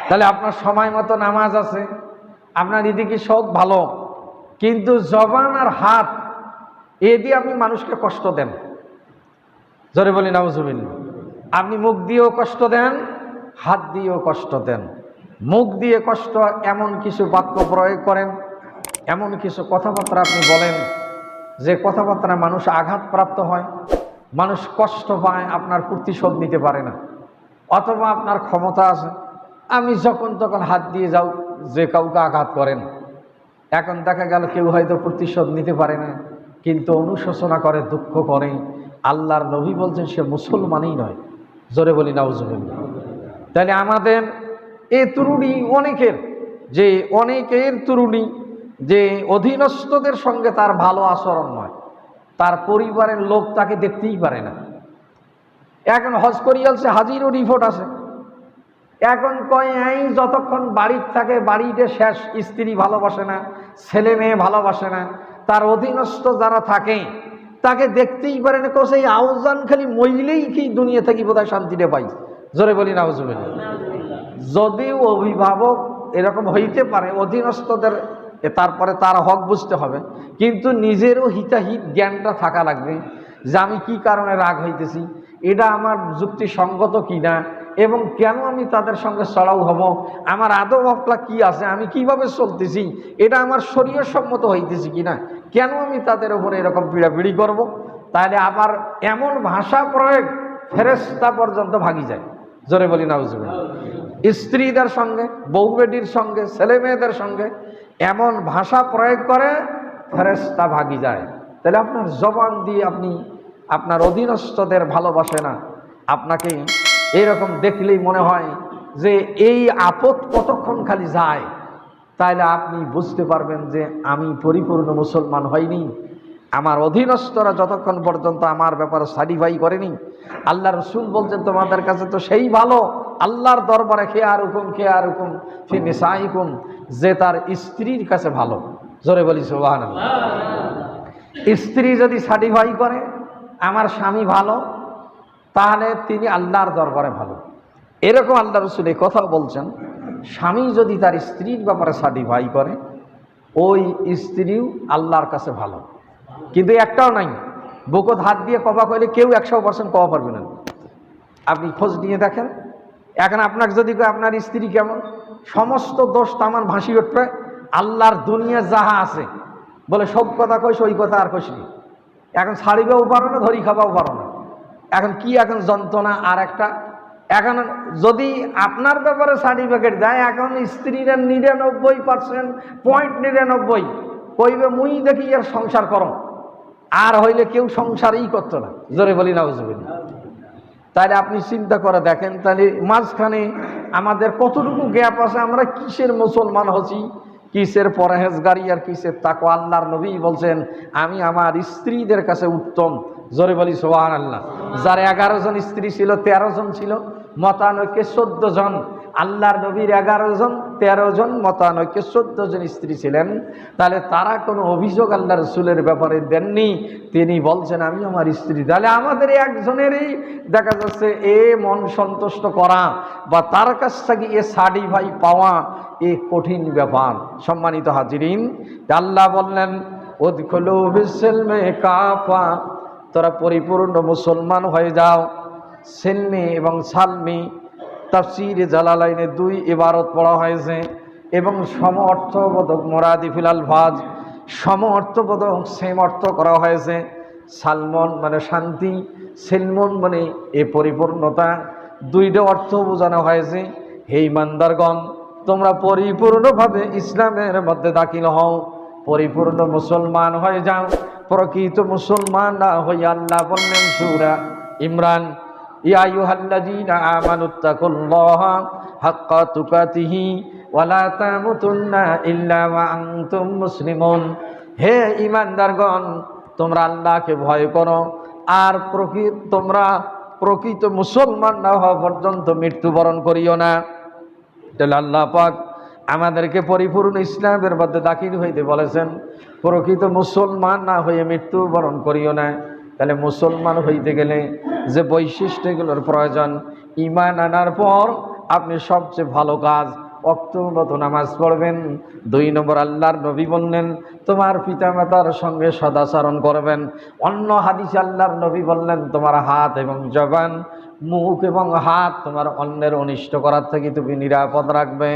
তাহলে আপনার সময় মতো নামাজ আছে, আপনার এদিকে সব ভালো, কিন্তু জবান আর হাত এ দিয়ে আপনি মানুষকে কষ্ট দেন। জোরে বলি নাউজুবিল্লাহ। আপনি মুখ দিয়েও কষ্ট দেন, হাত দিয়েও কষ্ট দেন। মুখ দিয়ে কষ্ট এমন কিছু বাক্য প্রয়োগ করেন, এমন কিছু কথাবার্তা আপনি বলেন যে কথাবার্তা মানুষ আঘাতপ্রাপ্ত হয়, মানুষ কষ্ট পায়, আপনার প্রতিশোধ নিতে পারে না। অথবা আপনার ক্ষমতা আছে, আমি যখন তখন হাত দিয়ে যাও যে কাউকে আঘাত করেন। এখন দেখা গেল কেউ হয়তো প্রতিশোধ নিতে পারে না, কিন্তু অনুশোচনা করে, দুঃখ করে। আল্লাহর নবী বলছেন সে মুসলমানই নয়। জোরে বলি নাউজুবিল্লাহ। তাহলে আমাদের এ তরুণী অনেকের তরুণী যে অধীনস্থদের সঙ্গে তার ভালো আচরণ নয়, তার পরিবারের লোক তাকে দেখতেই পারে না। এখন হজ করিয়ালছে, হাজিরও রিপোর্ট আছে। এখন কয় এই যতক্ষণ বাড়ির থাকে বাড়িতে শেষ, স্ত্রী ভালোবাসে না, ছেলে মেয়ে ভালোবাসে না, তার অধীনস্থ যারা থাকে তাকে দেখতেই পারে না। কোথায় আউজান খালি মইলেই কি দুনিয়া থেকে বোধহয় শান্তিটা পাই। জোরে বলি নাউজুবিল্লাহ। যদিও অভিভাবক এরকম হইতে পারে, অধীনস্থদের তারপরে তার হক বুঝতে হবে, কিন্তু নিজেরও হিতাহিত জ্ঞানটা থাকা লাগবে যে আমি কি কারণে রাগ হইতেছি, এটা আমার যুক্তিসঙ্গত কিনা, এবং কেন আমি তাদের সঙ্গে চড়াও হব, আমার আদব আখলাক কি আছে, আমি কিভাবে চলতেছি, এটা আমার শরীয়ত সম্মত হইতেছি কিনা, কেন আমি তাদের উপরে এরকম পিড়াপিড়ি করব। তাহলে আবার এমন ভাষা প্রয়োগ ফেরেশতা পর্যন্ত ভাগি যায়। জোরে বলি নাউজুবিল্লাহ। স্ত্রীদের সঙ্গে, বউ বেটির সঙ্গে, ছেলে মেয়েদের সঙ্গে এমন ভাষা প্রয়োগ করে ফেরেশতা ভাগি যায়। তাহলে আপনার জবান দিয়ে আপনি আপনার অধীনস্থদের ভালোবাসে না, আপনাকে এইরকম দেখলেই মনে হয় যে এই আপদ কতক্ষণ খালি যায়, তাইলে আপনি বুঝতে পারবেন যে আমি পরিপূর্ণ মুসলমান হইনি। আমার অধীনস্থরা যতক্ষণ পর্যন্ত আমার ব্যাপারে সার্টিফাই করেনি, আল্লাহ রসুল বলছেন তোমাদের কাছে তো সেই ভালো আল্লাহর দরবারে খেয়ারুকুম ফি নিসাইকুম, যে তার স্ত্রীর কাছে ভালো। জোরে বলি সুবহানাল্লাহ। স্ত্রী যদি সার্টিফাই করে আমার স্বামী ভালো, তাহলে তিনি আল্লাহর দরবারে ভালো। এরকম আল্লাহ রসুল এই কথা বলছেন, স্বামী যদি তার স্ত্রীর ব্যাপারে সার্টিফাই করে ওই স্ত্রীও আল্লাহর কাছে ভালো। কিন্তু একটাও নাই, বুকত হাত দিয়ে কবা কইলে কেউ 100% কবা পারবে না। আপনি খোঁজ নিয়ে দেখেন, এখন আপনাকে যদি আপনার স্ত্রী কেমন, সমস্ত দোষ তামান ভাসি উঠবে, আল্লাহর দুনিয়া যাহা আছে বলে সব কথা কইস, ওই কথা আর কইসনি। এখন ছাড়িবেও পারো না, ধরি খাবাও পারো না। এখন কি এখন যন্ত্রণা আর একটা। এখন যদি আপনার ব্যাপারে সার্টিফিকেট দেয়, এখন স্ত্রীরা 99.99 কইবে মুই দেখি এর সংসার করো, আর হইলে কেউ সংসারই করতো না। জোরে বলি নাউজুবিল্লাহ। তাহলে আপনি চিন্তা করে দেখেন, তাহলে মাঝখানে আমাদের কতটুকু গ্যাপ আছে, আমরা কিসের মুসলমান হচ্ছি, কিসের পরহেজগারি আর কিসের তাকওয়া। আল্লাহর নবী বলছেন আমি আমার স্ত্রীদের কাছে উত্তম। জোরে বলি সুবহানাল্লাহ। যার 11 জন স্ত্রী ছিল, 13 জন ছিল মতানৈক্যে 14 জন। আল্লাহর নবীর 11 জন, 13 জন, মতানৈক্যে 14 জন স্ত্রী ছিলেন। তাহলে তারা কোনো অভিযোগ আল্লাহ রসুলের ব্যাপারে দেননি। তিনি বলছেন আমি আমার স্ত্রী। তাহলে আমাদের একজনেরই দেখা যাচ্ছে এ মন সন্তুষ্ট করা বা তার কাছ থেকে এ সার্টিফাই পাওয়া এ কঠিন ব্যাপার। সম্মানিত হাজিরিন, আল্লাহ বললেন উদখুলু ফিস-সিলমি কাফা, তোরা পরিপূর্ণ মুসলমান হয়ে যাও। সিলমি এবং সালমি তাফসীরে জালালাইনে 2 ইবারত পড়া হয়েছে, এবং সম অর্থবোধক মুরাদিফুল আলফাজ, সম অর্থবোধক সেম অর্থ করা হয়েছে। সালমন মানে শান্তি, সিলমন মানে এ পরিপূর্ণতা, 2টা অর্থ বোঝানো হয়েছে। হে ইমানদারগণ, তোমরা পরিপূর্ণভাবে ইসলামের মধ্যে দাখিল হও, পরিপূর্ণ মুসলমান হয়ে যাও। প্রকৃত মুসলমান না হয়ে আল্লাহ বললেন সূরা ইমরান, ইয়া আইয়ুহাল্লাযীনা আমানুত্তাকুল্লাহা হাক্কা তুকাতিহি ওয়া লা তামুতুন্না ইল্লা ওয়া আনতুম মুসলিমুন। হে ঈমানদারগণ, তোমরা আল্লাহকে ভয় করো, আর তোমরা প্রকৃত মুসলমান না হওয়া পর্যন্ত মৃত্যুবরণ করিও না। তাহলে আল্লাহ পাক আমাদেরকে পরিপূর্ণ ইসলামের মধ্যে দাখিল হইতে বলেছেন, প্রকৃত মুসলমান না হয়ে মৃত্যুবরণ করিও না। তাহলে মুসলমান হইতে গেলে যে বৈশিষ্ট্যগুলোর প্রয়োজন, ঈমান আনার পর আপনি সবচেয়ে ভালো কাজ ওয়াক্তের মতো নামাজ পড়বেন। 2 নম্বর আল্লাহর নবী বললেন তোমার পিতামাতার সঙ্গে সদাচরণ করবেন। অন্য হাদিসে আল্লাহর নবী বললেন তোমার হাত এবং জবান, মুখ এবং হাত তোমার অন্যের অনিষ্ট করার থেকে তুমি নিরাপদ রাখবে।